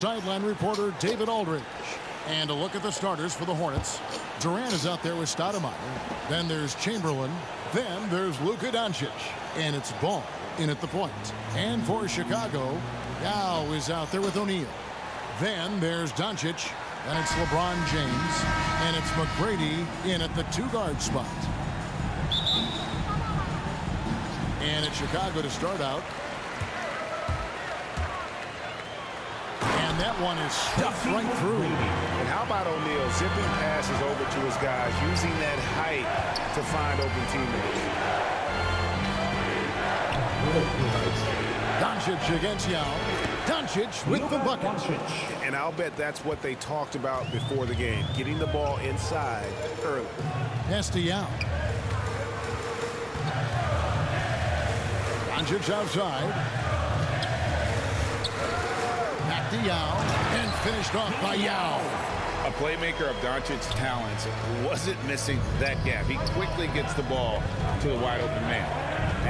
Sideline reporter David Aldridge. And a look at the starters for the Hornets. Durant is out there with Stoudemire. Then there's Chamberlain. Then there's Luka Doncic. And it's Ball in at the point. And for Chicago, Yao is out there with O'Neal. Then there's Doncic. Then it's LeBron James. And it's McGrady in at the two-guard spot. And it's Chicago to start out. And that one is stuffed right through. And how about O'Neal zipping passes over to his guys, using that height to find open teammates. Doncic against Yao. Doncic with the bucket. And I'll bet that's what they talked about before the game, getting the ball inside early. Pass to Yao. Doncic outside. Back to Yao, and finished off by Yao. A playmaker of Doncic's talents wasn't missing that gap. He quickly gets the ball to the wide open man.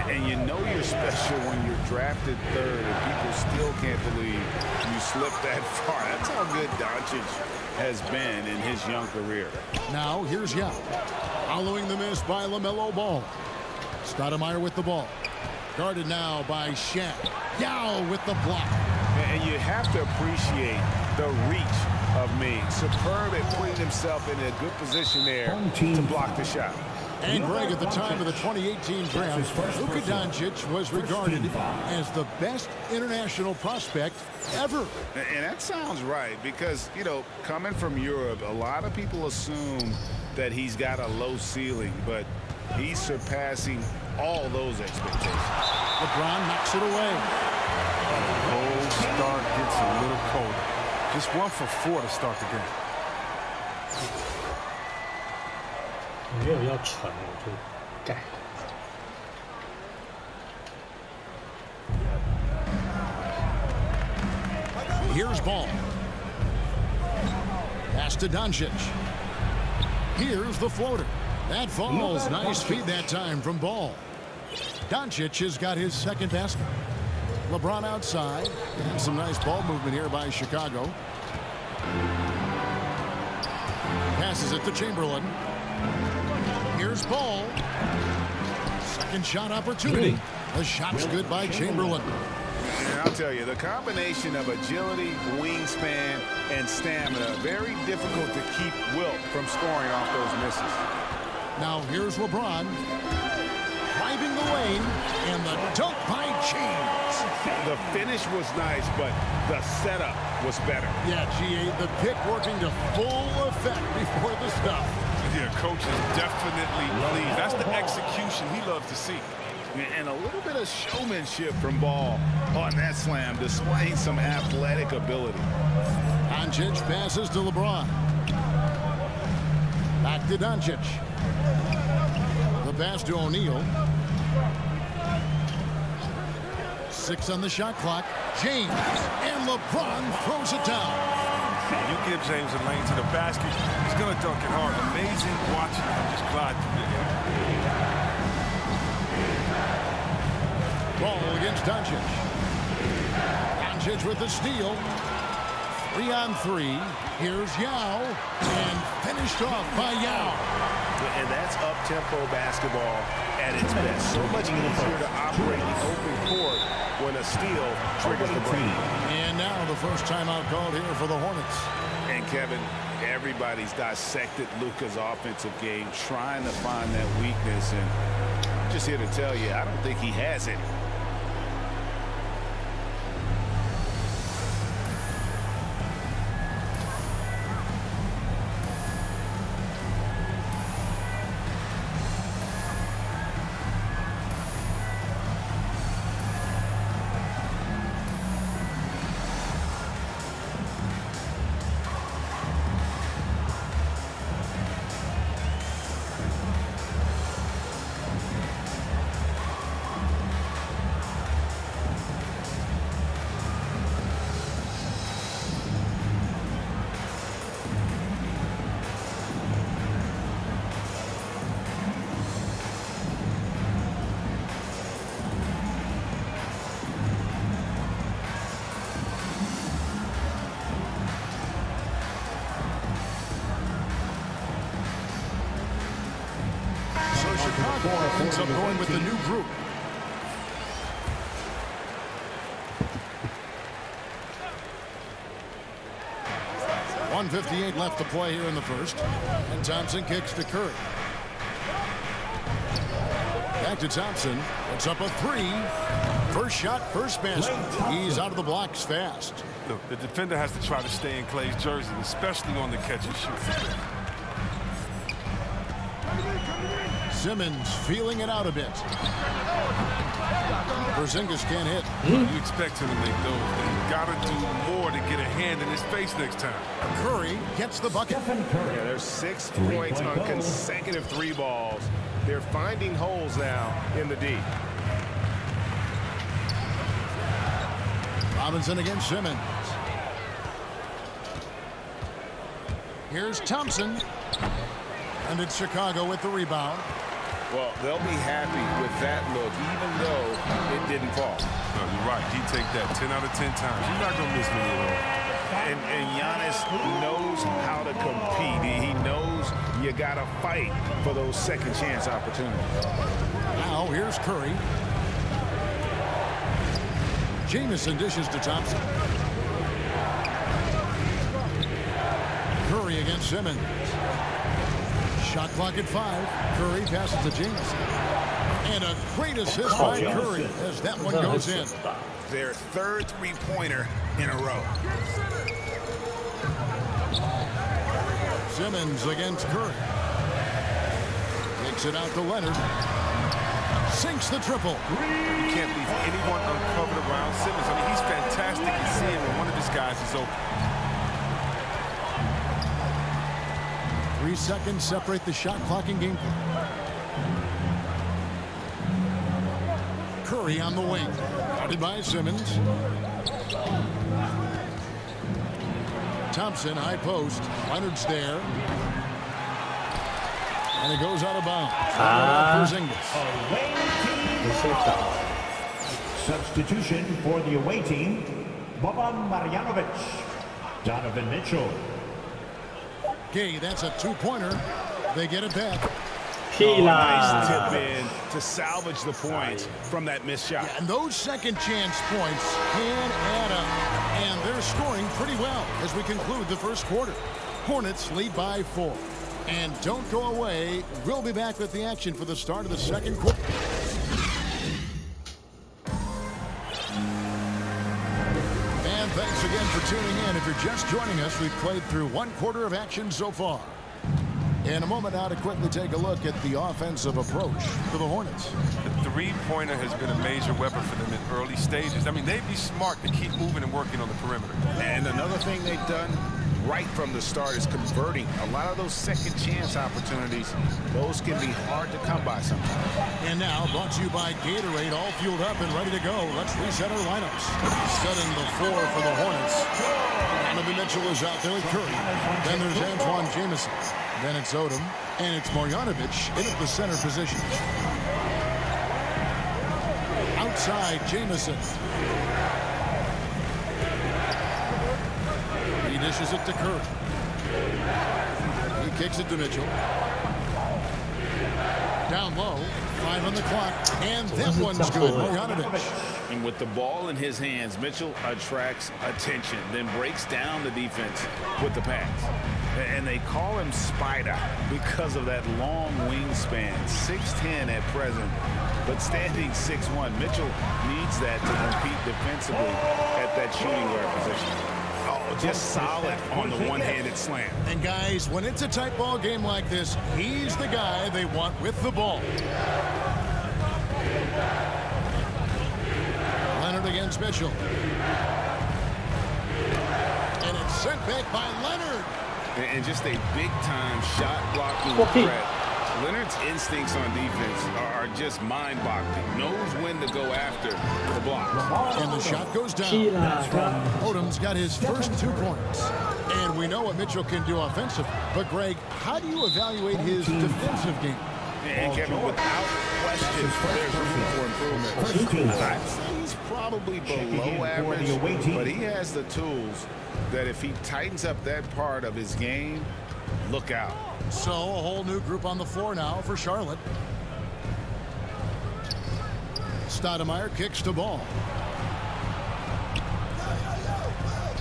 And you know you're special when you're drafted third and people still can't believe you slipped that far. That's how good Doncic has been in his young career. Now here's Yao. Following the miss by LaMelo Ball. Stoudemire with the ball. Guarded now by Shaq. Yao with the block. And you have to appreciate the reach of Ming. Superb at putting himself in a good position there to block the shot. And Greg, at the time of the 2018 draft, Luka Doncic was regarded as the best international prospect ever. And that sounds right because, you know, coming from Europe, a lot of people assume that he's got a low ceiling, but he's surpassing all those expectations. LeBron knocks it away. Cold start gets a little colder. Just 1 for 4 to start the game. 没有要传，我就改。Here's Ball. Pass to Doncic. Here's the floater. That falls. Nice feed that time from Ball. Doncic has got his second basket. LeBron outside. And some nice ball movement here by Chicago. Passes it to Chamberlain. Here's Ball. Second shot opportunity. The shot's good by Chamberlain. And I'll tell you, the combination of agility, wingspan, and stamina, very difficult to keep Wilt from scoring off those misses. Now here's LeBron. Driving the lane, and the dunk by James. The finish was nice, but the setup was better. Yeah, GA, the pick working to full effect before the stuff. Yeah, coach is definitely pleased. That's the execution he loves to see. And a little bit of showmanship from Ball on that slam, displaying some athletic ability. Doncic passes to LeBron. Back to Doncic. The pass to O'Neal. 6 on the shot clock. James, and LeBron throws it down. You give James a lane to the basket, he's going to dunk it hard. Amazing watching him just glide through the air. Ball against Doncic. Doncic with the steal. 3 on 3. Here's Yao, and finished off by Yao. And that's up-tempo basketball at its best. So much easier to operate the open court when a steal triggers the break. And now the first timeout called here for the Hornets. And Kevin, everybody's dissected Luka's offensive game, trying to find that weakness. And I'm just here to tell you, I don't think he has any. Chicago ends up going with the new group. .158 left to play here in the first. And Thompson kicks to Curry. Back to Thompson. Puts up a three. First shot, first basket. He's out of the blocks fast. Look, the defender has to try to stay in Clay's jersey, especially on the catch and shoot. Simmons feeling it out a bit. Porzingis can't hit. You expect him to make those. He's got to do more to get a hand in his face next time. Curry gets the bucket. Yeah, there's 6 points on consecutive 3 balls. They're finding holes now in the D. Robinson against Simmons. Here's Thompson. And it's Chicago with the rebound. Well, they'll be happy with that look, even though it didn't fall. No, you're right. He take that 10 out of 10 times. You're not going to miss many of those. And Giannis knows how to compete. He knows you got to fight for those second chance opportunities. Now here's Curry. Jamison dishes to Thompson. Curry against Simmons. Shot clock at 5. Curry passes to Jamison. And a great assist by Curry as that one goes in. Their third three-pointer in a row. Simmons against Curry. Takes it out to Leonard. Sinks the triple. You can't leave anyone uncovered around Simmons. I mean, he's fantastic at seeing when one of his guys is open. 3 seconds separate the shot clock and game clock. Curry on the wing. Guarded by Simmons. Thompson, high post. Leonard's there. And it goes out of bounds. Substitution for the away team, Boban Marjanovic, Donovan Mitchell. Okay, that's a 2-pointer. They get it back. Nice tip in to salvage the points from that missed shot. Yeah, and those second chance points can add up. And they're scoring pretty well as we conclude the first quarter. Hornets lead by 4. And don't go away. We'll be back with the action for the start of the second quarter. And thanks again for tuning in. If you're just joining us, we've played through 1 quarter of action so far. In a moment now to quickly take a look at the offensive approach for the Hornets. The three-pointer has been a major weapon for them in early stages. I mean, they'd be smart to keep moving and working on the perimeter. And another thing they've done right from the start is converting. A lot of those second chance opportunities, those can be hard to come by sometimes. And now brought to you by Gatorade, all fueled up and ready to go. Let's reset our lineups. Setting the floor for the Hornets. Donovan Mitchell is out there with Curry. Then there's Antoine Jamison. Then it's Odom. And it's Marjanovic in at the center position. Outside, Jamison. He dishes it to Curry. He kicks it to Mitchell. Down low, 5 on the clock, and that one's good. Marjanovic. And with the ball in his hands, Mitchell attracts attention, then breaks down the defense with the pass. And they call him Spider because of that long wingspan, 6'10" at present, but standing 6'1". Mitchell needs that to compete defensively at that shooting guard position. Oh, just solid on the one-handed slam. And guys, when it's a tight ball game like this, he's the guy they want with the ball. Leonard against Mitchell. And it's sent back by Leonard. And just a big-time shot-blocking threat. Leonard's instincts on defense are just mind-boggling. Knows when to go after the block. And the shot goes down. Odom's got his first 2 points. And we know what Mitchell can do offensively. But, Greg, how do you evaluate his defensive game? And, Kevin, without question, there's room for improvement. I'd say he's probably below average, but he has the tools that if he tightens up that part of his game, look out. So a whole new group on the floor now for Charlotte. Stoudemire kicks the ball.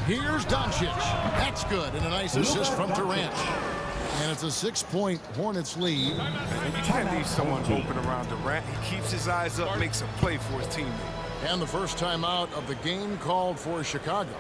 Here's Doncic. That's good, and a nice assist from Durant. And it's a 6-point Hornets lead. And you can't leave someone open around Durant. He keeps his eyes up, makes a play for his teammate. And the first timeout of the game called for Chicago.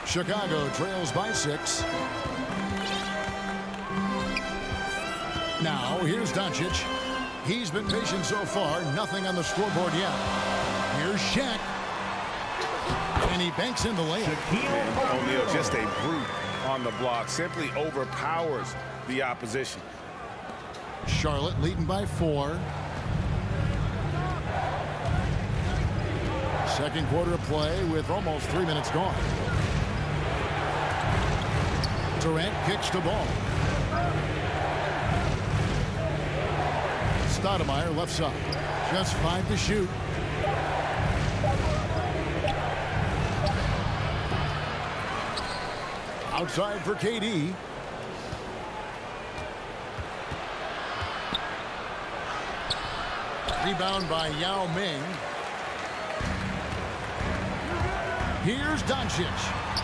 Chicago trails by 6. Now, here's Doncic. He's been patient so far. Nothing on the scoreboard yet. Here's Shaq. And he banks in the layup. O'Neal, just a brute on the block. Simply overpowers the opposition. Charlotte leading by 4. Second quarter of play with almost 3 minutes gone. Durant kicks the ball. Stoudemire left side. Just 5 to shoot. Outside for KD. Rebound by Yao Ming. Here's Doncic.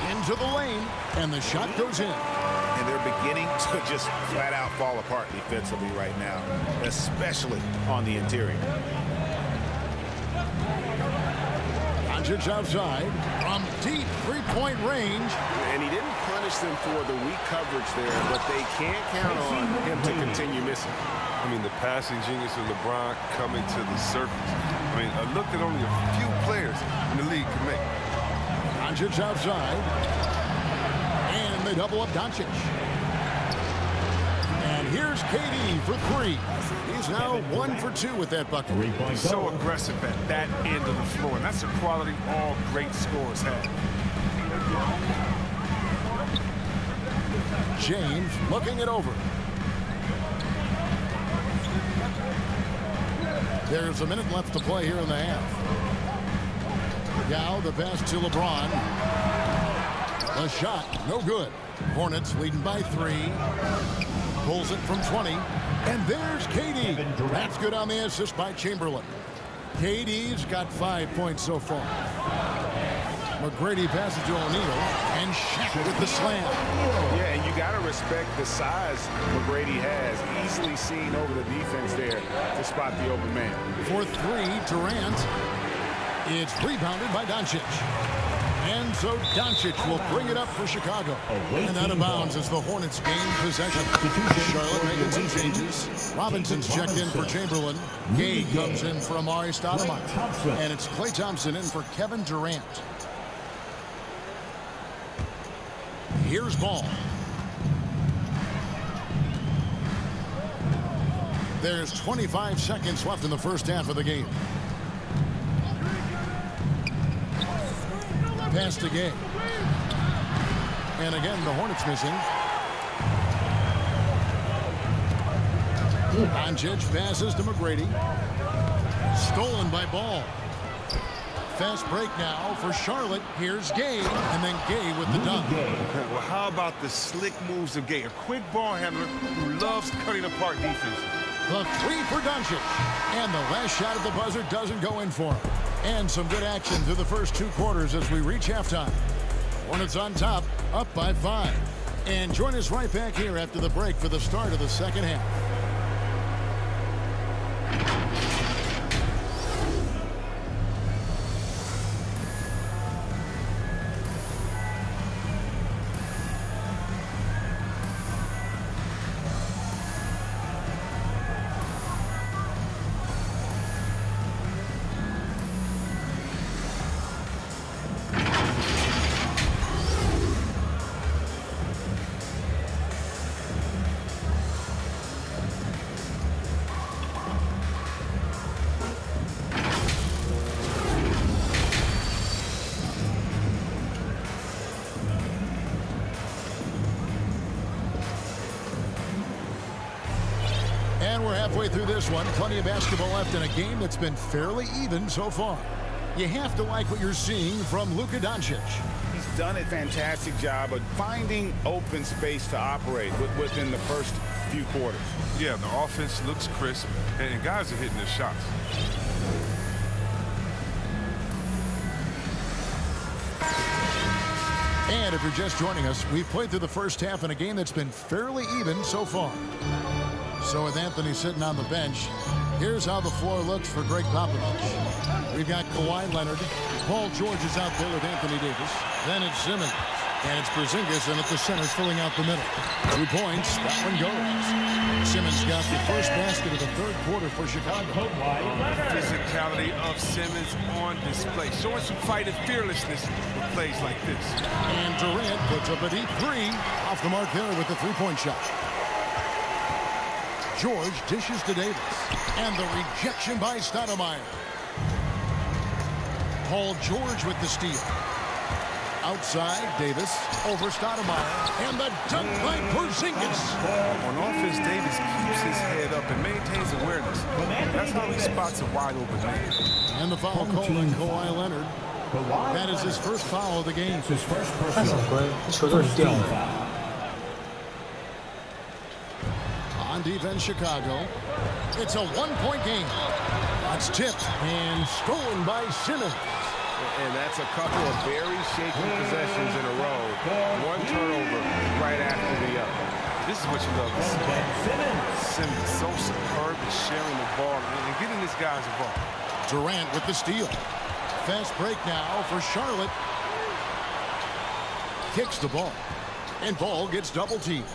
Into the lane. And the shot goes in. And they're beginning to just flat out fall apart defensively right now, especially on the interior. Doncic outside from deep three-point range. And he didn't punish them for the weak coverage there, but they can't count on him to continue missing. I mean, the passing genius of LeBron coming to the surface. I mean, a look that only a few players in the league can make. Doncic outside. And they double up Doncic. And here's KD for 3. He's now 1 for 2 with that bucket. He's so aggressive at that end of the floor. And that's a quality all great scorers have. James looking it over. There's a minute left to play here in the half. Now the pass to LeBron. The shot, no good. Hornets leading by 3. Pulls it from 20. And there's KD. That's good on the assist by Chamberlain. KD's got 5 points so far. McGrady passes to O'Neal. And Shaq with the slam. Yeah, and you got to respect the size McGrady has. Easily seen over the defense there to spot the open man. For 3, Durant. It's rebounded by Doncic. And so Doncic will bring it up for Chicago. And out of bounds as the Hornets gain possession. Charlotte making some changes. Robinson's checked in for Chamberlain. Gay comes in for Amari Stoudemire. And it's Klay Thompson in for Kevin Durant. Here's Ball. There's 25 seconds left in the first half of the game. Pass to Gay. And again, the Hornets missing. Doncic passes to McGrady. Stolen by Ball. Fast break now for Charlotte. Here's Gay, and then Gay with the dunk. Well, how about the slick moves of Gay? A quick ball handler who loves cutting apart defense. The 3 for Doncic. And the last shot at the buzzer doesn't go in for him. And some good action through the first 2 quarters as we reach halftime. Hornets on top, up by 5. And join us right back here after the break for the start of the second half. Halfway through this one, plenty of basketball left in a game that's been fairly even so far. You have to like what you're seeing from Luka Doncic. He's done a fantastic job of finding open space to operate within the first few quarters. Yeah, the offense looks crisp, and guys are hitting their shots. And if you're just joining us, we've played through the first half in a game that's been fairly even so far. So with Anthony sitting on the bench, here's how the floor looks for Greg Popovich. We've got Kawhi Leonard. Paul George is out there with Anthony Davis. Then it's Simmons. And it's Porzingis, and at the center, filling out the middle. 2 points. That one goes. Simmons got the first basket of the third quarter for Chicago. The physicality of Simmons on display, showing some fight and fearlessness with plays like this. And Durant puts up a deep 3. Off the mark there with the 3-point shot. George dishes to Davis. And the rejection by Stoudemire. Paul George with the steal. Outside, Davis over Stoudemire. And the dunk by Porzingis. On offense, Davis keeps his head up and maintains awareness. That's how he spots a wide open man. And the foul called on Kawhi Leonard. That is his first foul of the game. 犯手规，球就是掉了。 On defense, Chicago. It's a 1-point game. That's tipped and stolen by Simmons. And that's a couple of very shaky possessions in a row. One turnover right after the other. This is what you love to see. Simmons so superb at sharing the ball and getting his guys involved. Durant with the steal. Fast break now for Charlotte. Kicks the ball. And Ball gets double-teamed.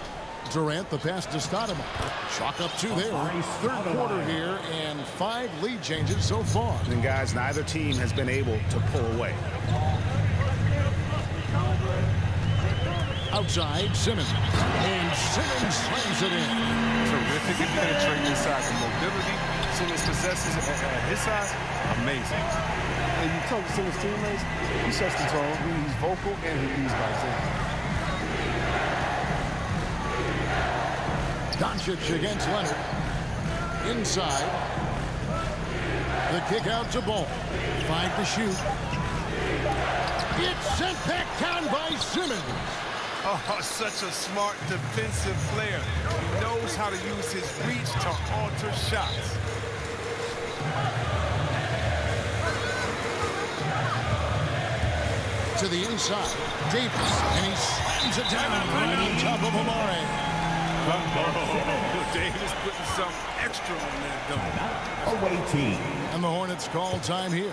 Durant, the pass to Stoudemire. Chalk up 2 there. Third quarter here, and 5 lead changes so far. And guys, neither team has been able to pull away. Outside, Simmons. And Simmons slams it in. Terrific at penetrating inside. The mobility Simmons possesses at his size, amazing. And you talk to Simmons' teammates, he sets the tone. He's vocal and he leads by example. Doncic against Leonard. Inside. The kick out to Ball. 5 to shoot. It's sent back down by Simmons. Oh, such a smart defensive player. He knows how to use his reach to alter shots. To the inside. Davis. And he slams it down on top of Amare. Davis putting something extra on that dunk. Away team. And the Hornets call time here.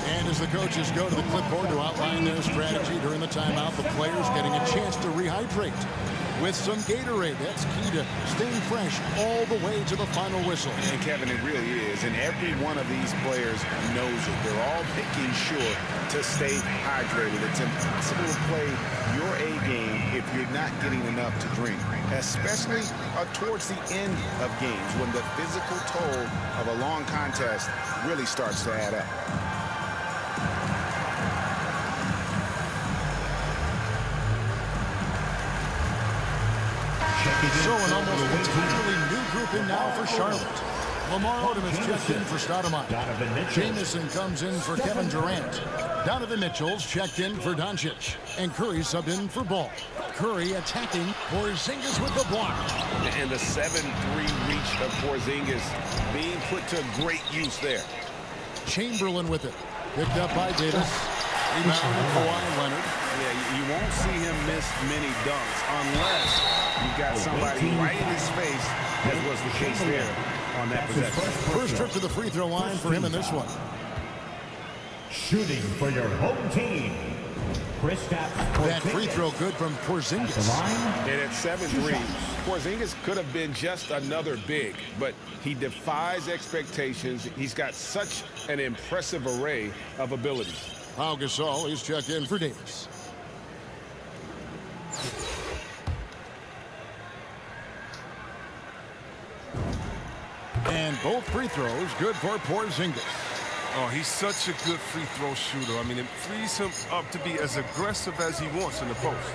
And as the coaches go to the clipboard to outline their strategy during the timeout, the players getting a chance to rehydrate with some Gatorade. That's key to staying fresh all the way to the final whistle. And Kevin, it really is. And every one of these players knows it. They're all making sure to stay hydrated. It's impossible to play your A game if you're not getting enough to drink, especially towards the end of games when the physical toll of a long contest really starts to add up. So an almost entirely new group in now for Charlotte. Lamar Odom is checked in for Stoudemire. Jamison comes in for Kevin Durant. Donovan Mitchell's checked in for Doncic. And Curry subbed in for Ball. Curry attacking Porzingis with the block. And the 7-3 reach of Porzingis being put to great use there. Chamberlain with it. Picked up by Davis. Rebound Kawhi Leonard. Yeah, you won't see him miss many dunks unless you've got somebody right in his face, as was the case there on that possession. First trip to the free throw line for him in this one. Shooting for your home team. That free throw good from Porzingis. And at 7-3, Porzingis could have been just another big, but he defies expectations. He's got such an impressive array of abilities. Pau Gasol is checked in for Davis. And both free throws good for Porzingis. Oh, he's such a good free throw shooter. I mean, it frees him up to be as aggressive as he wants in the post.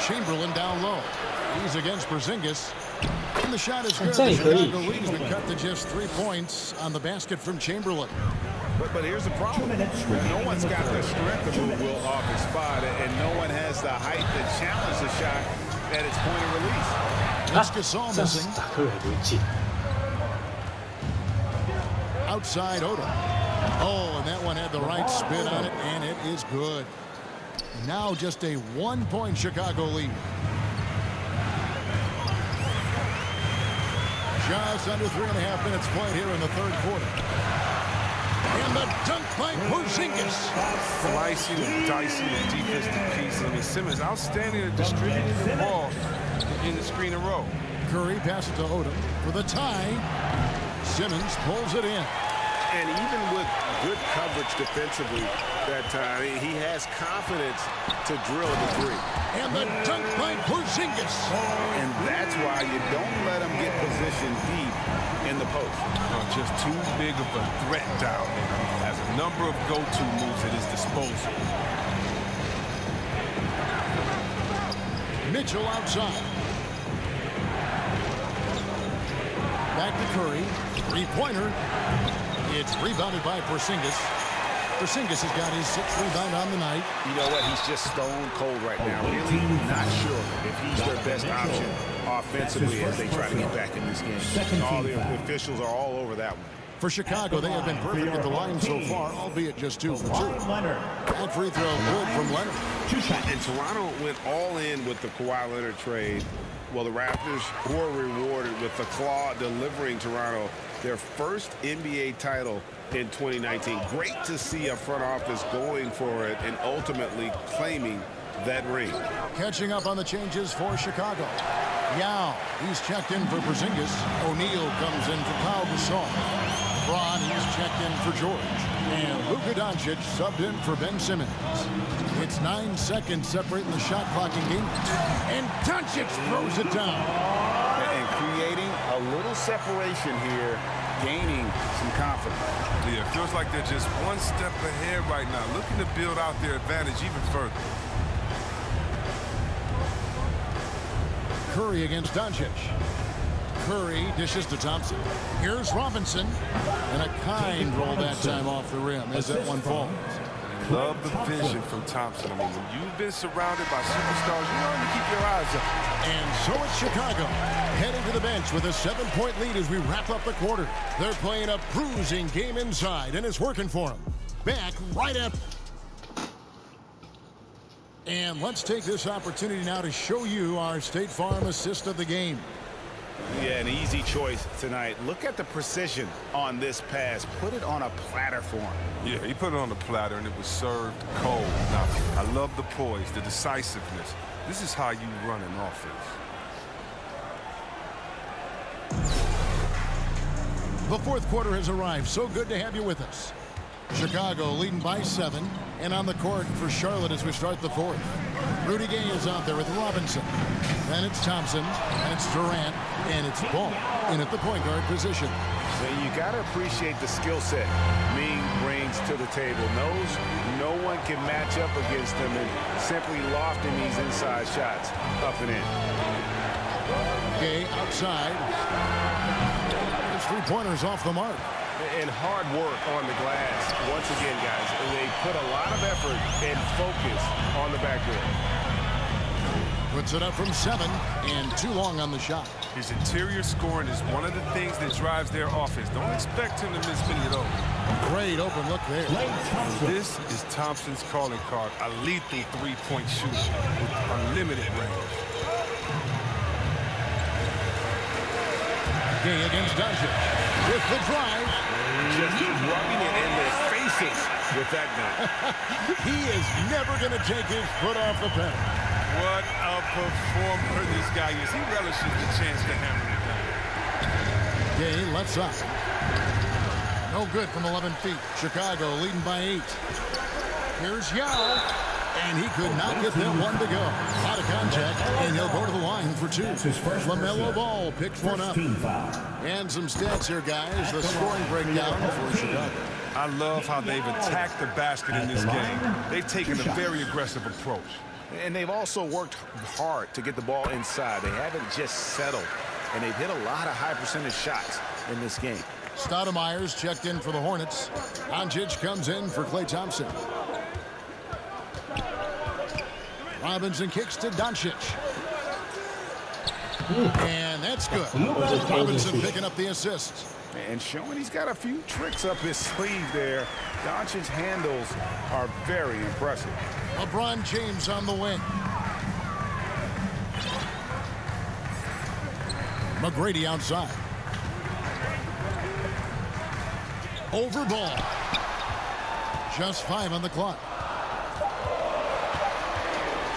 Chamberlain down low. He's against Porzingis. And the shot is good. 这 The 里可以 Chicago lead has been cut to just 3 points on the basket from Chamberlain. But here's the problem. No one's got the strength to move Will off his spot, and no one has the height to challenge the shot at its point of release. That's Gasol 这样 missing. 打科也不会进。 Outside Odom. Oh, and that one had the right spin on it, and it is good. Now just a 1-point Chicago lead. Just under 3.5 minutes played here in the third quarter. And the dunk by Porzingis. Slicing and dicing the defensive piece. I mean, Simmons outstanding at distributing the ball in the screen and roll. Curry passes to Odom for the tie. Simmons pulls it in. And even with good coverage defensively that time, he has confidence to drill the three. And the dunk by Porzingis. And that's why you don't let him get positioned deep in the post. Just too big of a threat down there. He has a number of go-to moves at his disposal. Mitchell outside. Back to Curry. Three-pointer. It's rebounded by Porzingis. Porzingis has got his 6th rebound on the night. You know what? He's just stone cold right now. Really not sure if he's their best option offensively as they try to get back in this game. All the officials are all over that one. For Chicago, they have been perfect at the line so far, albeit just 2 for 2. That free throw good from Leonard. And Toronto went all in with the Kawhi Leonard trade. Well, the Raptors were rewarded with the Claw delivering Toronto their first NBA title in 2019. Great to see a front office going for it and ultimately claiming that ring. Catching up on the changes for Chicago. Yao, he's checked in for Porzingis. O'Neal comes in for Pau Gasol. Braun, he's checked in for George. And Luka Doncic subbed in for Ben Simmons. It's 9 seconds separating the shot clock in game. And Doncic throws it down. And creating a little separation here, gaining some confidence. Yeah, it feels like they're just one step ahead right now, looking to build out their advantage even further. Curry against Doncic. Curry dishes to Thompson. Here's Robinson. And a kind roll that time off the rim as that one falls. Love the vision from Thompson. I mean, when you've been surrounded by superstars, you know to keep your eyes up. And so it's Chicago heading to the bench with a 7-point lead as we wrap up the quarter. They're playing a bruising game inside, and it's working for them. Back right at... And let's take this opportunity now to show you our State Farm assist of the game. Yeah, an easy choice tonight. Look at the precision on this pass. Put it on a platter for him. Yeah, he put it on the platter, and it was served cold. Now, I love the poise, the decisiveness. This is how you run an offense. The fourth quarter has arrived. So good to have you with us. Chicago leading by 7, and on the court for Charlotte as we start the fourth. Rudy Gay is out there with Robinson. Then it's Thompson, and it's Durant, and it's Ball in at the point guard position. So you got to appreciate the skill set Ming brings to the table. Knows no one can match up against him and simply lofting these inside shots up and in. Gay outside. His three-pointers off the mark. And hard work on the glass. Once again, guys, they put a lot of effort and focus on the backboard. Puts it up from 7, and too long on the shot. His interior scoring is one of the things that drives their offense. Don't expect him to miss many of those. Great open look there. This is Thompson's calling card, a lethal three-point shooter with unlimited range. Gay against Doncic with the drive. Just rubbing it in their faces with that guy. He is never going to take his foot off the pedal. What a performer this guy is. He relishes the chance to hammer it down. Gay left side. No good from 11 feet. Chicago leading by 8. Here's Yao. And he could not get them one to go. Out of contact, and he'll go to the line for 2. LaMelo Ball picks one up. And some stats here, guys. The scoring breakdown for Chicago. I love how they've attacked the basket in this game. They've taken a very aggressive approach. And they've also worked hard to get the ball inside. They haven't just settled. And they've hit a lot of high percentage shots in this game. Stoudemire's checked in for the Hornets. Doncic comes in for Klay Thompson. Robinson kicks to Doncic. And that's good. Robinson picking up the assist. And showing he's got a few tricks up his sleeve there. Doncic's handles are very impressive. LeBron James on the wing. McGrady outside. Over ball. Just 5 on the clock.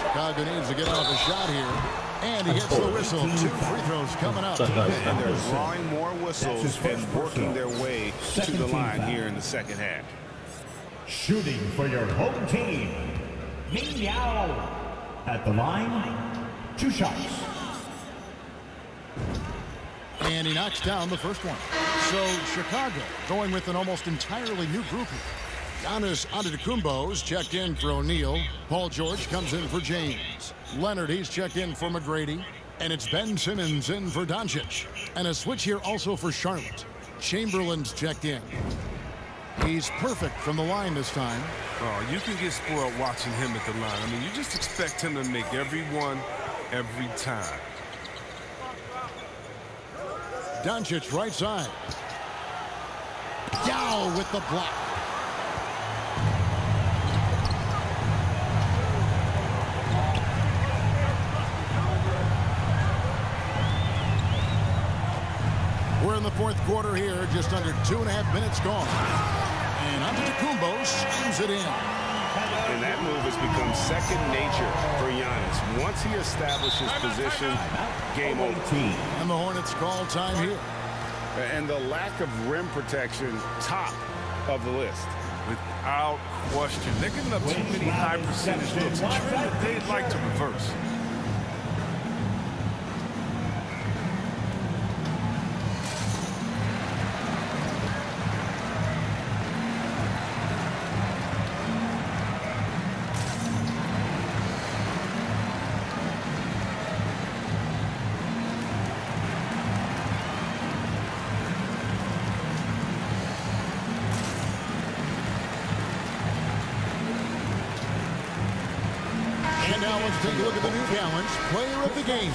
Chicago needs to get off a shot here. And he gets the whistle. 2 free throws coming up. And they're drawing more whistles and working their way to the line here in the second half. Shooting for your home team, Ming Yao. At the line, 2 shots. And he knocks down the first one. So Chicago going with an almost entirely new group here. Giannis Antetokounmpo's checked in for O'Neal. Paul George comes in for James. Leonard, he's checked in for McGrady. And it's Ben Simmons in for Doncic. And a switch here also for Charlotte. Chamberlain's checked in. He's perfect from the line this time. Oh, you can get spoiled watching him at the line. I mean, you just expect him to make every one every time. Doncic right side. Yao with the block. We're in the fourth quarter here, just under 2.5 minutes gone. And Antetokounmpo slams it in. And that move has become second nature for Giannis. Once he establishes position, game over. And the Hornets call time here. And the lack of rim protection, top of the list. Without question. They're giving up too many high percentage looks. A trend that they'd like to reverse. And now let's take a look at the New Balance player of the game.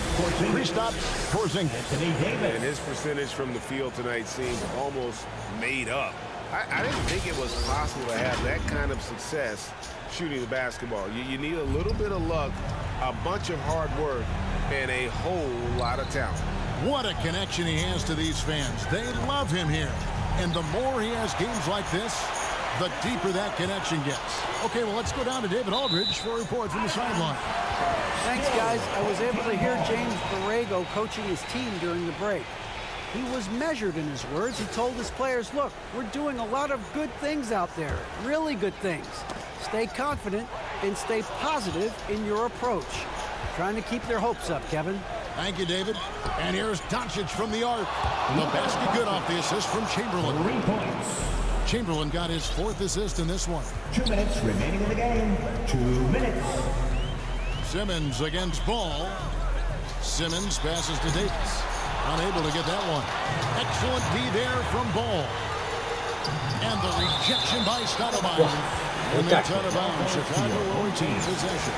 Kristaps Porzingis. And his percentage from the field tonight seems almost made up. I didn't think it was possible to have that kind of success shooting the basketball. You need a little bit of luck, a bunch of hard work, and a whole lot of talent. What a connection he has to these fans. They love him here. And the more he has games like this, the deeper that connection gets. Okay, well, let's go down to David Aldridge for a report from the sideline. Thanks, guys. I was able to hear James Borrego coaching his team during the break. He was measured in his words. He told his players, look, we're doing a lot of good things out there, really good things. Stay confident and stay positive in your approach. Trying to keep their hopes up, Kevin. Thank you, David. And here's Doncic from the arc. The basket good off the assist from Chamberlain. 3 points. Chamberlain got his 4th assist in this one. 2 minutes remaining in the game. 2 minutes. Simmons against Ball. Simmons passes to Davis. Unable to get that one. Excellent D there from Ball. And the rejection by Stoudemire. And that's out of bounds. Chicago will retain possession.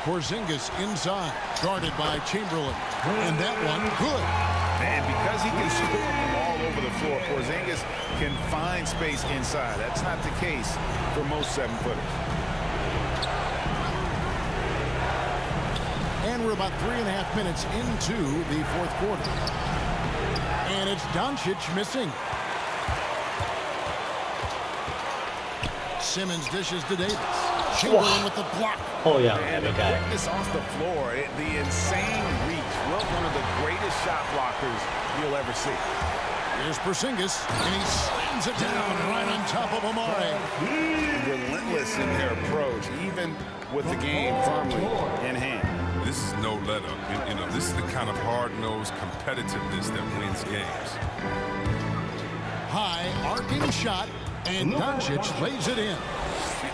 Porzingis inside, guarded by Chamberlain. And that one, good. And because he can score the ball over the floor, Porzingis can find space inside. That's not the case for most 7-footers. And we're about 3.5 minutes into the fourth quarter. And it's Doncic missing. Simmons dishes to Davis. Chamberlain with the block. Oh yeah, And the quickness off the floor, the insane reach. Well, one of the greatest shot blockers you'll ever see. Here's Porzingis, and he slams it down right on top of Amare. Relentless in their approach, even with the game firmly in hand. This is no let-up. You know, this is the kind of hard-nosed competitiveness that wins games. High arcing shot, and Doncic lays it in.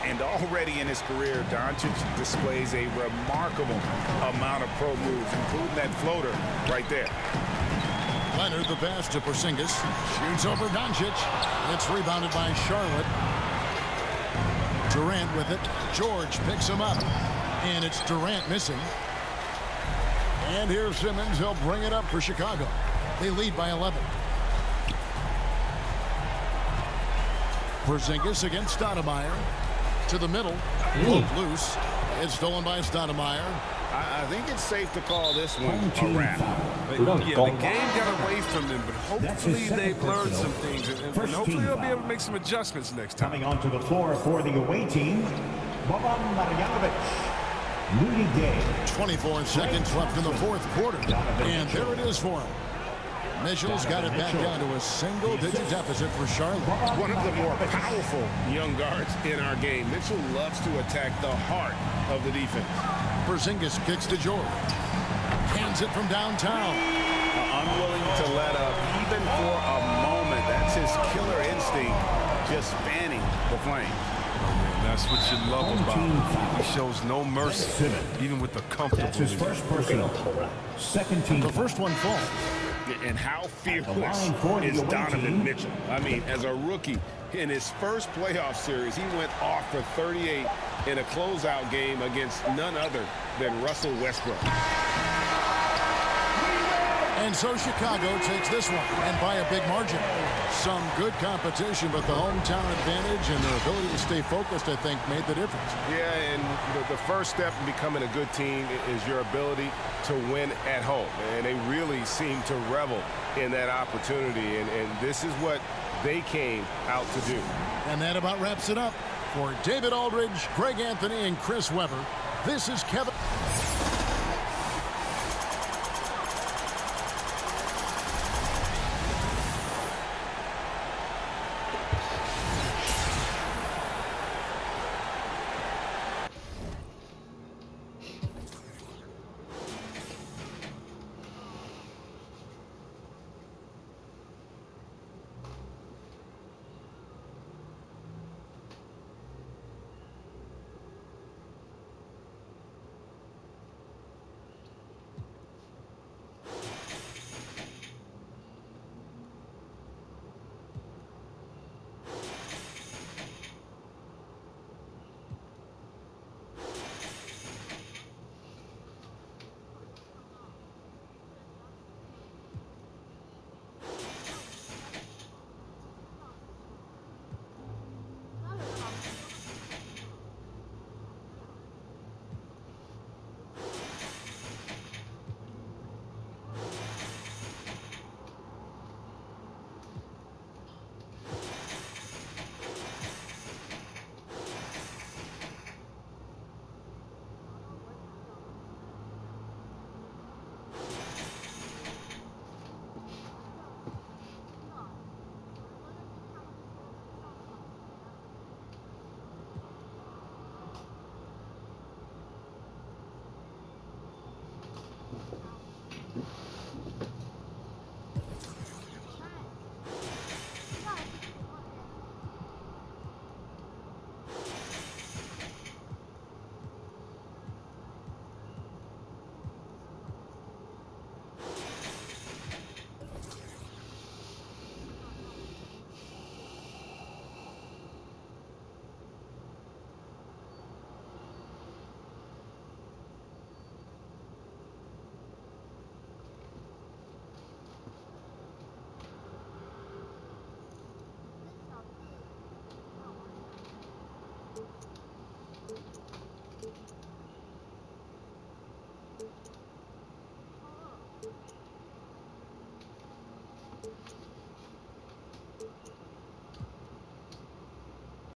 And already in his career, Doncic displays a remarkable amount of pro moves, including that floater right there. Leonard, the pass to Porzingis. Shoots over Doncic. It's rebounded by Charlotte. Durant with it. George picks him up. And it's Durant missing. And here's Simmons. He'll bring it up for Chicago. They lead by 11. Porzingis against Stoudemire. To the middle. Loose. It's stolen by Stoudemire. I think it's safe to call this one a wrap. Yeah, the game got away from them, but hopefully they've learned some things, and hopefully they'll be able to make some adjustments next time. Coming onto the floor for the away team, Boban Marjanovic. 24 seconds left in the fourth quarter. And there it is for him. Mitchell's got it back down to a single-digit deficit for Charlotte. One of the more powerful young guards in our game. Mitchell loves to attack the heart of the defense. Porzingis kicks to George. Hands it from downtown. Unwilling to let up, even for a moment. That's his killer instinct, just fanning the flames. That's what you love about him. He shows no mercy, even with the comfortable. That's his first personal. Second team. The first one falls. And how fearless is Donovan Mitchell? I mean, as a rookie, in his first playoff series, he went off for 38 in a closeout game against none other than Russell Westbrook. And so Chicago takes this one, and by a big margin. Some good competition, but the hometown advantage and their ability to stay focused, I think, made the difference. Yeah, and the first step in becoming a good team is your ability to win at home. And they really seem to revel in that opportunity, and this is what they came out to do. And that about wraps it up. For David Aldridge, Greg Anthony, and Chris Webber, this is Kevin.